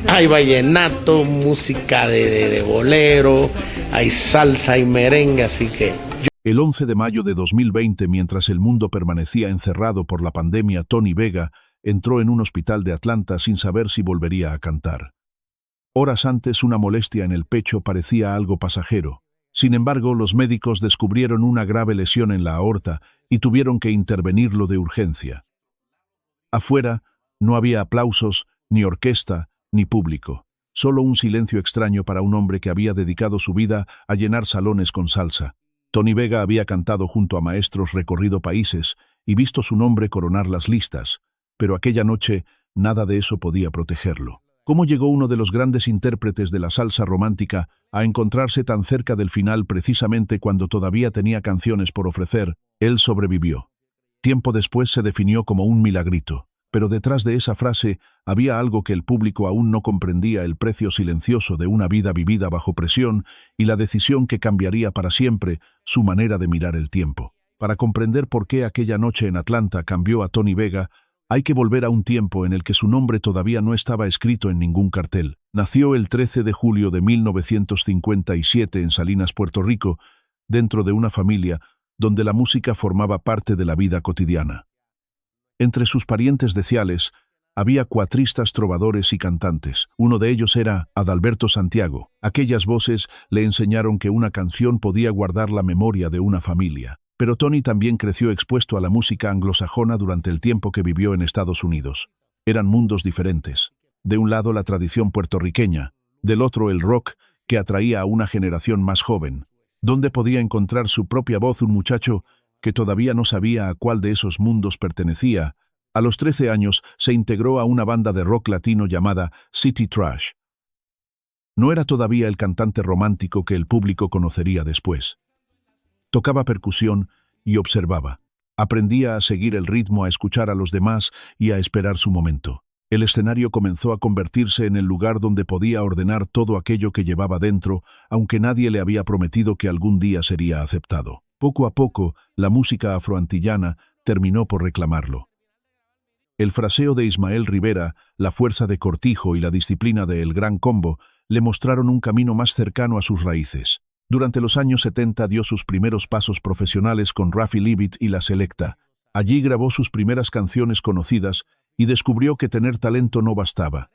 Hay vallenato, música de bolero, hay salsa, hay merengue, así que... El 11 de mayo de 2020, mientras el mundo permanecía encerrado por la pandemia, Tony Vega entró en un hospital de Atlanta sin saber si volvería a cantar. Horas antes, una molestia en el pecho parecía algo pasajero. Sin embargo, los médicos descubrieron una grave lesión en la aorta y tuvieron que intervenirlo de urgencia. Afuera, no había aplausos, ni orquesta, ni público. Solo un silencio extraño para un hombre que había dedicado su vida a llenar salones con salsa. Tony Vega había cantado junto a maestros, recorrido países y visto su nombre coronar las listas, pero aquella noche nada de eso podía protegerlo. ¿Cómo llegó uno de los grandes intérpretes de la salsa romántica a encontrarse tan cerca del final precisamente cuando todavía tenía canciones por ofrecer? Él sobrevivió. Tiempo después se definió como un milagrito, pero detrás de esa frase había algo que el público aún no comprendía: el precio silencioso de una vida vivida bajo presión y la decisión que cambiaría para siempre su manera de mirar el tiempo. Para comprender por qué aquella noche en Atlanta cambió a Tony Vega, hay que volver a un tiempo en el que su nombre todavía no estaba escrito en ningún cartel. Nació el 13 de julio de 1957 en Salinas, Puerto Rico, dentro de una familia donde la música formaba parte de la vida cotidiana. Entre sus parientes deciales había cuatristas, trovadores y cantantes. Uno de ellos era Adalberto Santiago. Aquellas voces le enseñaron que una canción podía guardar la memoria de una familia. Pero Tony también creció expuesto a la música anglosajona durante el tiempo que vivió en Estados Unidos. Eran mundos diferentes. De un lado la tradición puertorriqueña, del otro el rock, que atraía a una generación más joven. ¿Dónde podía encontrar su propia voz un muchacho que todavía no sabía a cuál de esos mundos pertenecía? A los 13 años se integró a una banda de rock latino llamada City Trash. No era todavía el cantante romántico que el público conocería después. Tocaba percusión y observaba. Aprendía a seguir el ritmo, a escuchar a los demás y a esperar su momento. El escenario comenzó a convertirse en el lugar donde podía ordenar todo aquello que llevaba dentro, aunque nadie le había prometido que algún día sería aceptado. Poco a poco, la música afroantillana terminó por reclamarlo. El fraseo de Ismael Rivera, la fuerza de Cortijo y la disciplina de El Gran Combo le mostraron un camino más cercano a sus raíces. Durante los años 70 dio sus primeros pasos profesionales con Rafi Levitt y La Selecta. Allí grabó sus primeras canciones conocidas y descubrió que tener talento no bastaba.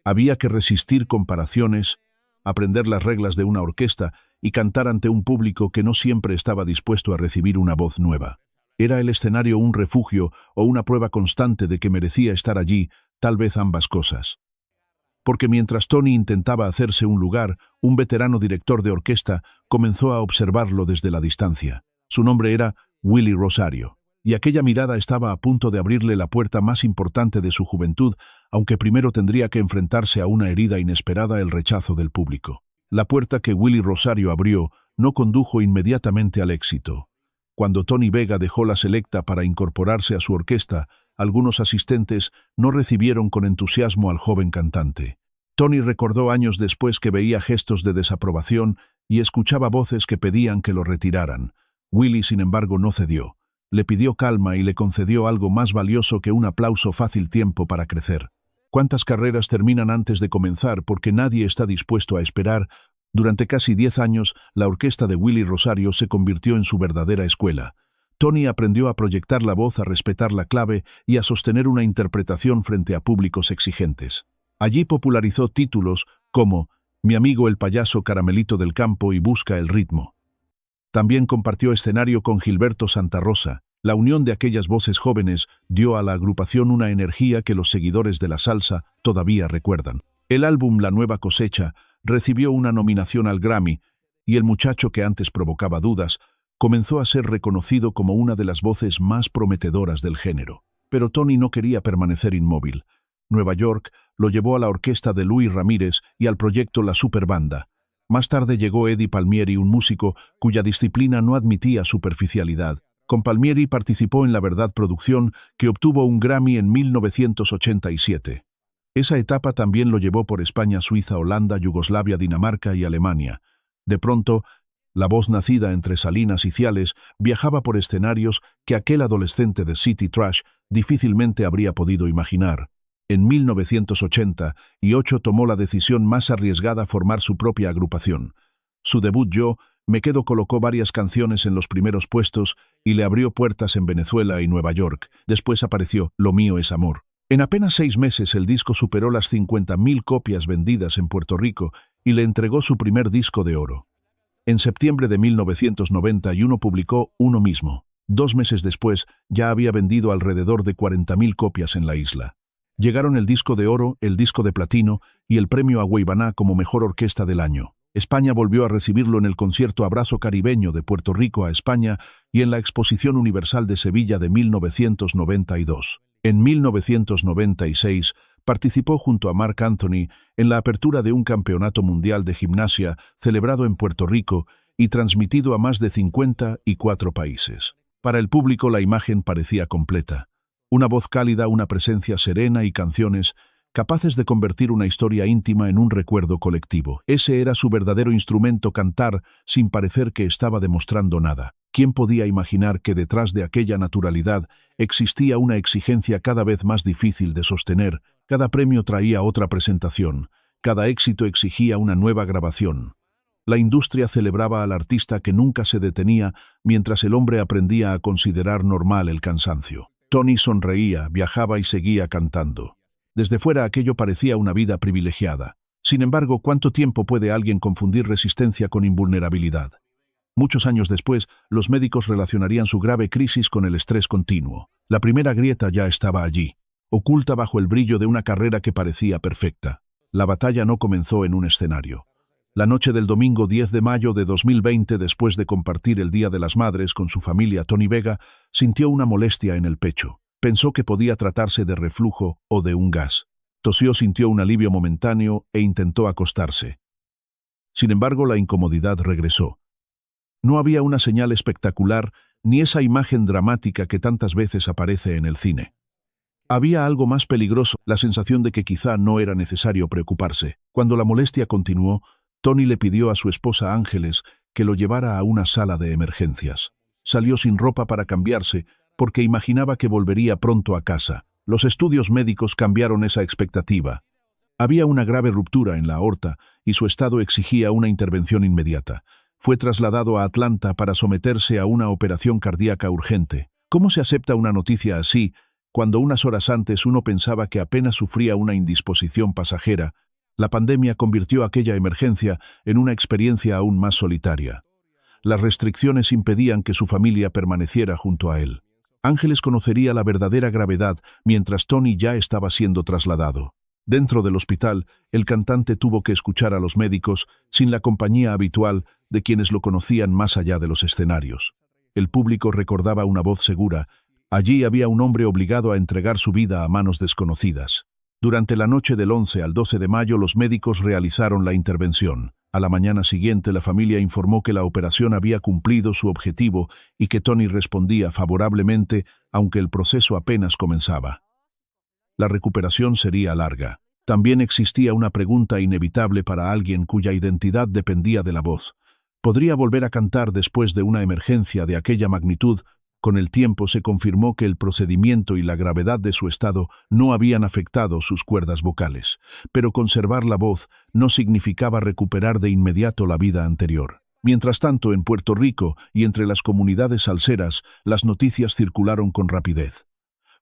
Había que resistir comparaciones, aprender las reglas de una orquesta y cantar ante un público que no siempre estaba dispuesto a recibir una voz nueva. ¿Era el escenario un refugio o una prueba constante de que merecía estar allí? Tal vez ambas cosas. Porque mientras Tony intentaba hacerse un lugar, un veterano director de orquesta comenzó a observarlo desde la distancia. Su nombre era Willie Rosario, y aquella mirada estaba a punto de abrirle la puerta más importante de su juventud, aunque primero tendría que enfrentarse a una herida inesperada: el rechazo del público. La puerta que Willie Rosario abrió no condujo inmediatamente al éxito. Cuando Tony Vega dejó La Selecta para incorporarse a su orquesta, algunos asistentes no recibieron con entusiasmo al joven cantante. Tony recordó años después que veía gestos de desaprobación y escuchaba voces que pedían que lo retiraran. Willie, sin embargo, no cedió. Le pidió calma y le concedió algo más valioso que un aplauso fácil: tiempo para crecer. ¿Cuántas carreras terminan antes de comenzar porque nadie está dispuesto a esperar? Durante casi 10 años, la orquesta de Willie Rosario se convirtió en su verdadera escuela. Tony aprendió a proyectar la voz, a respetar la clave y a sostener una interpretación frente a públicos exigentes. Allí popularizó títulos como Mi amigo el payaso Caramelito del Campo y Busca el ritmo. También compartió escenario con Gilberto Santa Rosa. La unión de aquellas voces jóvenes dio a la agrupación una energía que los seguidores de la salsa todavía recuerdan. El álbum La Nueva Cosecha recibió una nominación al Grammy, y el muchacho que antes provocaba dudas comenzó a ser reconocido como una de las voces más prometedoras del género. Pero Tony no quería permanecer inmóvil. Nueva York lo llevó a la orquesta de Luis Ramírez y al proyecto La Superbanda. Más tarde llegó Eddie Palmieri, un músico cuya disciplina no admitía superficialidad. Con Palmieri participó en La Verdad Producción, que obtuvo un Grammy en 1987. Esa etapa también lo llevó por España, Suiza, Holanda, Yugoslavia, Dinamarca y Alemania. De pronto, la voz nacida entre Salinas y Ciales viajaba por escenarios que aquel adolescente de City Trash difícilmente habría podido imaginar. En 1988 tomó la decisión más arriesgada: formar su propia agrupación. Su debut Yo Me Quedo colocó varias canciones en los primeros puestos y le abrió puertas en Venezuela y Nueva York. Después apareció Lo Mío Es Amor. En apenas 6 meses el disco superó las 50.000 copias vendidas en Puerto Rico y le entregó su primer disco de oro. En septiembre de 1991 publicó Uno Mismo. 2 meses después ya había vendido alrededor de 40.000 copias en la isla. Llegaron el disco de oro, el disco de platino y el premio a Agüeybaná como mejor orquesta del año. España volvió a recibirlo en el concierto Abrazo Caribeño de Puerto Rico a España y en la Exposición Universal de Sevilla de 1992. En 1996 participó junto a Marc Anthony en la apertura de un campeonato mundial de gimnasia celebrado en Puerto Rico y transmitido a más de 54 países. Para el público la imagen parecía completa. Una voz cálida, una presencia serena y canciones capaces de convertir una historia íntima en un recuerdo colectivo. Ese era su verdadero instrumento: cantar sin parecer que estaba demostrando nada. ¿Quién podía imaginar que detrás de aquella naturalidad existía una exigencia cada vez más difícil de sostener? Cada premio traía otra presentación, cada éxito exigía una nueva grabación. La industria celebraba al artista que nunca se detenía, mientras el hombre aprendía a considerar normal el cansancio. Tony sonreía, viajaba y seguía cantando. Desde fuera aquello parecía una vida privilegiada. Sin embargo, ¿cuánto tiempo puede alguien confundir resistencia con invulnerabilidad? Muchos años después, los médicos relacionarían su grave crisis con el estrés continuo. La primera grieta ya estaba allí, oculta bajo el brillo de una carrera que parecía perfecta. La batalla no comenzó en un escenario. La noche del domingo 10 de mayo de 2020, después de compartir el Día de las Madres con su familia, Tony Vega sintió una molestia en el pecho. Pensó que podía tratarse de reflujo o de un gas. Tosió, sintió un alivio momentáneo e intentó acostarse. Sin embargo, la incomodidad regresó. No había una señal espectacular ni esa imagen dramática que tantas veces aparece en el cine. Había algo más peligroso, la sensación de que quizá no era necesario preocuparse. Cuando la molestia continuó, Tony le pidió a su esposa Ángeles que lo llevara a una sala de emergencias. Salió sin ropa para cambiarse, porque imaginaba que volvería pronto a casa. Los estudios médicos cambiaron esa expectativa. Había una grave ruptura en la aorta y su estado exigía una intervención inmediata. Fue trasladado a Atlanta para someterse a una operación cardíaca urgente. ¿Cómo se acepta una noticia así, cuando unas horas antes uno pensaba que apenas sufría una indisposición pasajera? La pandemia convirtió aquella emergencia en una experiencia aún más solitaria. Las restricciones impedían que su familia permaneciera junto a él. Ángeles conocería la verdadera gravedad mientras Tony ya estaba siendo trasladado. Dentro del hospital, el cantante tuvo que escuchar a los médicos sin la compañía habitual de quienes lo conocían más allá de los escenarios. El público recordaba una voz segura. Allí había un hombre obligado a entregar su vida a manos desconocidas. Durante la noche del 11 al 12 de mayo los médicos realizaron la intervención. A la mañana siguiente la familia informó que la operación había cumplido su objetivo y que Tony respondía favorablemente, aunque el proceso apenas comenzaba. La recuperación sería larga. También existía una pregunta inevitable para alguien cuya identidad dependía de la voz. ¿Podría volver a cantar después de una emergencia de aquella magnitud? Con el tiempo se confirmó que el procedimiento y la gravedad de su estado no habían afectado sus cuerdas vocales, pero conservar la voz no significaba recuperar de inmediato la vida anterior. Mientras tanto, en Puerto Rico y entre las comunidades salseras, las noticias circularon con rapidez.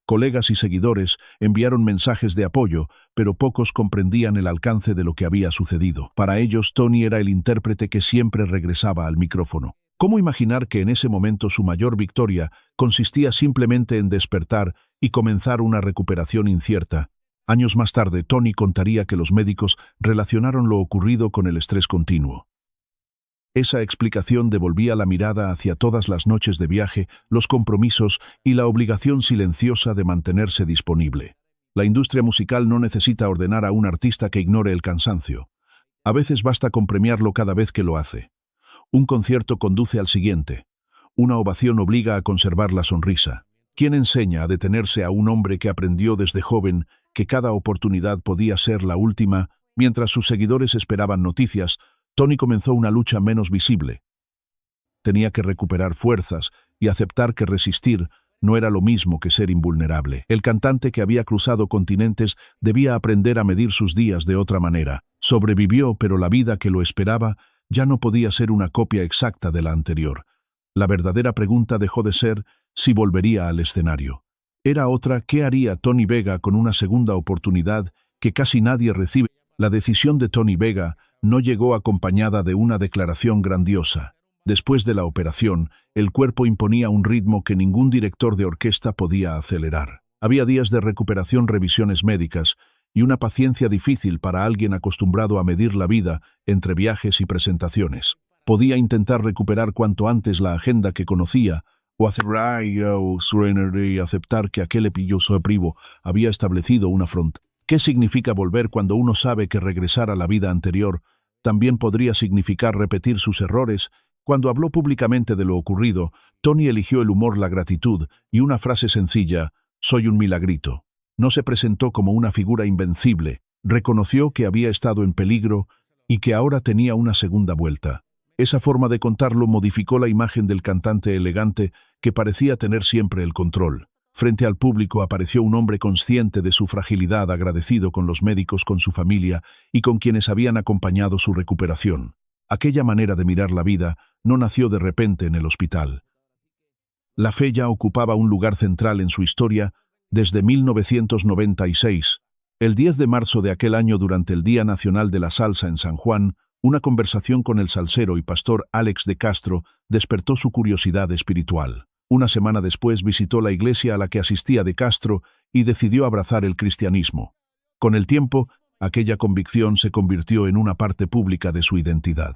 Colegas y seguidores enviaron mensajes de apoyo, pero pocos comprendían el alcance de lo que había sucedido. Para ellos, Tony era el intérprete que siempre regresaba al micrófono. ¿Cómo imaginar que en ese momento su mayor victoria consistía simplemente en despertar y comenzar una recuperación incierta? Años más tarde, Tony contaría que los médicos relacionaron lo ocurrido con el estrés continuo. Esa explicación devolvía la mirada hacia todas las noches de viaje, los compromisos y la obligación silenciosa de mantenerse disponible. La industria musical no necesita ordenar a un artista que ignore el cansancio. A veces basta con premiarlo cada vez que lo hace. Un concierto conduce al siguiente. Una ovación obliga a conservar la sonrisa. ¿Quién enseña a detenerse a un hombre que aprendió desde joven que cada oportunidad podía ser la última? Mientras sus seguidores esperaban noticias, Tony comenzó una lucha menos visible. Tenía que recuperar fuerzas y aceptar que resistir no era lo mismo que ser invulnerable. El cantante que había cruzado continentes debía aprender a medir sus días de otra manera. Sobrevivió, pero la vida que lo esperaba ya no podía ser una copia exacta de la anterior. La verdadera pregunta dejó de ser si volvería al escenario. Era otra: ¿qué haría Tony Vega con una segunda oportunidad que casi nadie recibe? La decisión de Tony Vega no llegó acompañada de una declaración grandiosa. Después de la operación, el cuerpo imponía un ritmo que ningún director de orquesta podía acelerar. Había días de recuperación, revisiones médicas y una paciencia difícil para alguien acostumbrado a medir la vida entre viajes y presentaciones. Podía intentar recuperar cuanto antes la agenda que conocía o aceptar que aquel epilloso privo había establecido una frontera. ¿Qué significa volver cuando uno sabe que regresar a la vida anterior también podría significar repetir sus errores? Cuando habló públicamente de lo ocurrido, Tony eligió el humor, la gratitud y una frase sencilla: soy un milagrito. No se presentó como una figura invencible, reconoció que había estado en peligro y que ahora tenía una segunda vuelta. Esa forma de contarlo modificó la imagen del cantante elegante que parecía tener siempre el control. Frente al público apareció un hombre consciente de su fragilidad, agradecido con los médicos, con su familia y con quienes habían acompañado su recuperación. Aquella manera de mirar la vida no nació de repente en el hospital. La fe ya ocupaba un lugar central en su historia desde 1996. El 10 de marzo de aquel año, durante el Día Nacional de la Salsa en San Juan, una conversación con el salsero y pastor Alex de Castro despertó su curiosidad espiritual. Una semana después visitó la iglesia a la que asistía de Castro y decidió abrazar el cristianismo. Con el tiempo, aquella convicción se convirtió en una parte pública de su identidad.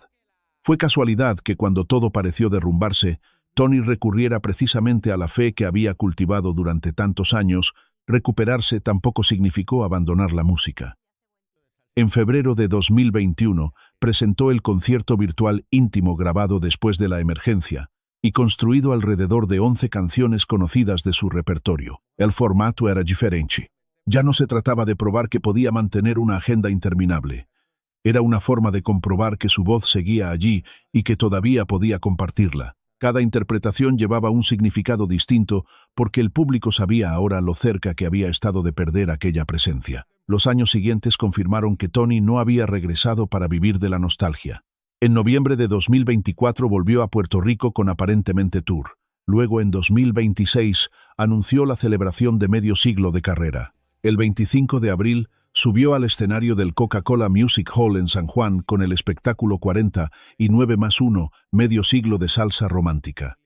Fue casualidad que cuando todo pareció derrumbarse, Tony recurriera precisamente a la fe que había cultivado durante tantos años. Recuperarse tampoco significó abandonar la música. En febrero de 2021, presentó el concierto virtual íntimo grabado después de la emergencia y construido alrededor de 11 canciones conocidas de su repertorio. El formato era diferente. Ya no se trataba de probar que podía mantener una agenda interminable. Era una forma de comprobar que su voz seguía allí y que todavía podía compartirla. Cada interpretación llevaba un significado distinto porque el público sabía ahora lo cerca que había estado de perder aquella presencia. Los años siguientes confirmaron que Tony no había regresado para vivir de la nostalgia. En noviembre de 2024 volvió a Puerto Rico con aparentemente tour. Luego, en 2026, anunció la celebración de medio siglo de carrera. El 25 de abril, subió al escenario del Coca-Cola Music Hall en San Juan con el espectáculo 49+1, medio siglo de salsa romántica.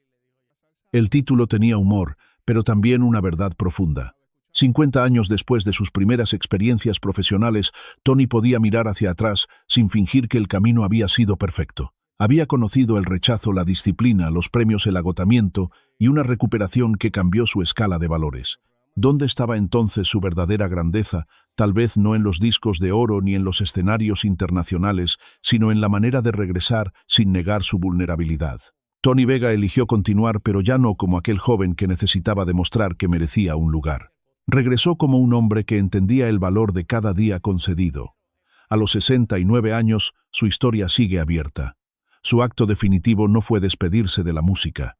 El título tenía humor, pero también una verdad profunda. 50 años después de sus primeras experiencias profesionales, Tony podía mirar hacia atrás sin fingir que el camino había sido perfecto. Había conocido el rechazo, la disciplina, los premios, el agotamiento y una recuperación que cambió su escala de valores. ¿Dónde estaba entonces su verdadera grandeza? Tal vez no en los discos de oro ni en los escenarios internacionales, sino en la manera de regresar sin negar su vulnerabilidad. Tony Vega eligió continuar, pero ya no como aquel joven que necesitaba demostrar que merecía un lugar. Regresó como un hombre que entendía el valor de cada día concedido. A los 69 años, su historia sigue abierta. Su acto definitivo no fue despedirse de la música.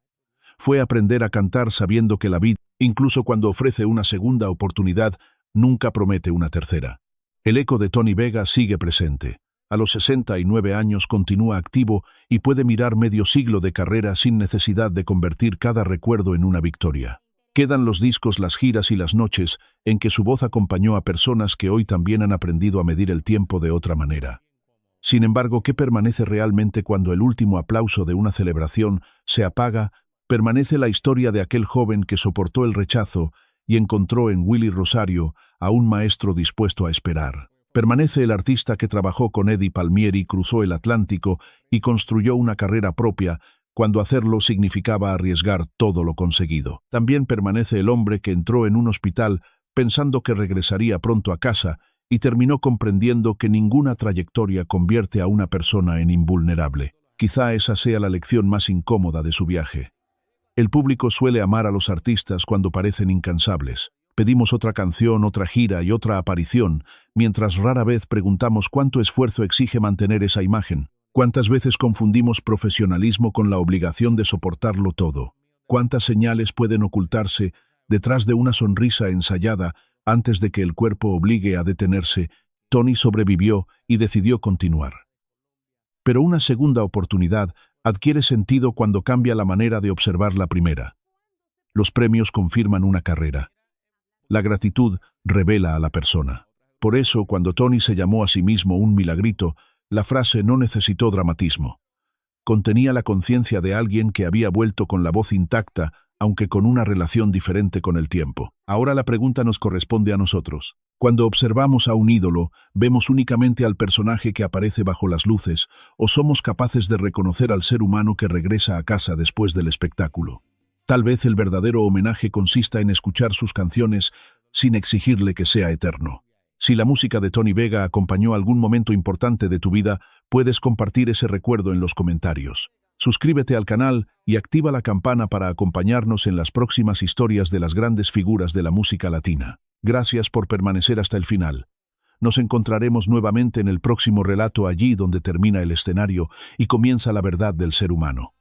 Fue aprender a cantar sabiendo que la vida, incluso cuando ofrece una segunda oportunidad, nunca promete una tercera. El eco de Tony Vega sigue presente. A los 69 años continúa activo y puede mirar medio siglo de carrera sin necesidad de convertir cada recuerdo en una victoria. Quedan los discos, las giras y las noches en que su voz acompañó a personas que hoy también han aprendido a medir el tiempo de otra manera. Sin embargo, ¿qué permanece realmente cuando el último aplauso de una celebración se apaga? Permanece la historia de aquel joven que soportó el rechazo y encontró en Willy Rosario a un maestro dispuesto a esperar. Permanece el artista que trabajó con Eddie Palmieri, cruzó el Atlántico y construyó una carrera propia cuando hacerlo significaba arriesgar todo lo conseguido. También permanece el hombre que entró en un hospital pensando que regresaría pronto a casa y terminó comprendiendo que ninguna trayectoria convierte a una persona en invulnerable. Quizá esa sea la lección más incómoda de su viaje. El público suele amar a los artistas cuando parecen incansables. Pedimos otra canción, otra gira y otra aparición, mientras rara vez preguntamos cuánto esfuerzo exige mantener esa imagen. ¿Cuántas veces confundimos profesionalismo con la obligación de soportarlo todo? ¿Cuántas señales pueden ocultarse detrás de una sonrisa ensayada antes de que el cuerpo obligue a detenerse? Tony sobrevivió y decidió continuar. Pero una segunda oportunidad adquiere sentido cuando cambia la manera de observar la primera. Los premios confirman una carrera. La gratitud revela a la persona. Por eso, cuando Tony se llamó a sí mismo un milagrito, la frase no necesitó dramatismo. Contenía la conciencia de alguien que había vuelto con la voz intacta, aunque con una relación diferente con el tiempo. Ahora la pregunta nos corresponde a nosotros. Cuando observamos a un ídolo, ¿vemos únicamente al personaje que aparece bajo las luces, o somos capaces de reconocer al ser humano que regresa a casa después del espectáculo? Tal vez el verdadero homenaje consista en escuchar sus canciones sin exigirle que sea eterno. Si la música de Tony Vega acompañó algún momento importante de tu vida, puedes compartir ese recuerdo en los comentarios. Suscríbete al canal y activa la campana para acompañarnos en las próximas historias de las grandes figuras de la música latina. Gracias por permanecer hasta el final. Nos encontraremos nuevamente en el próximo relato, allí donde termina el escenario y comienza la verdad del ser humano.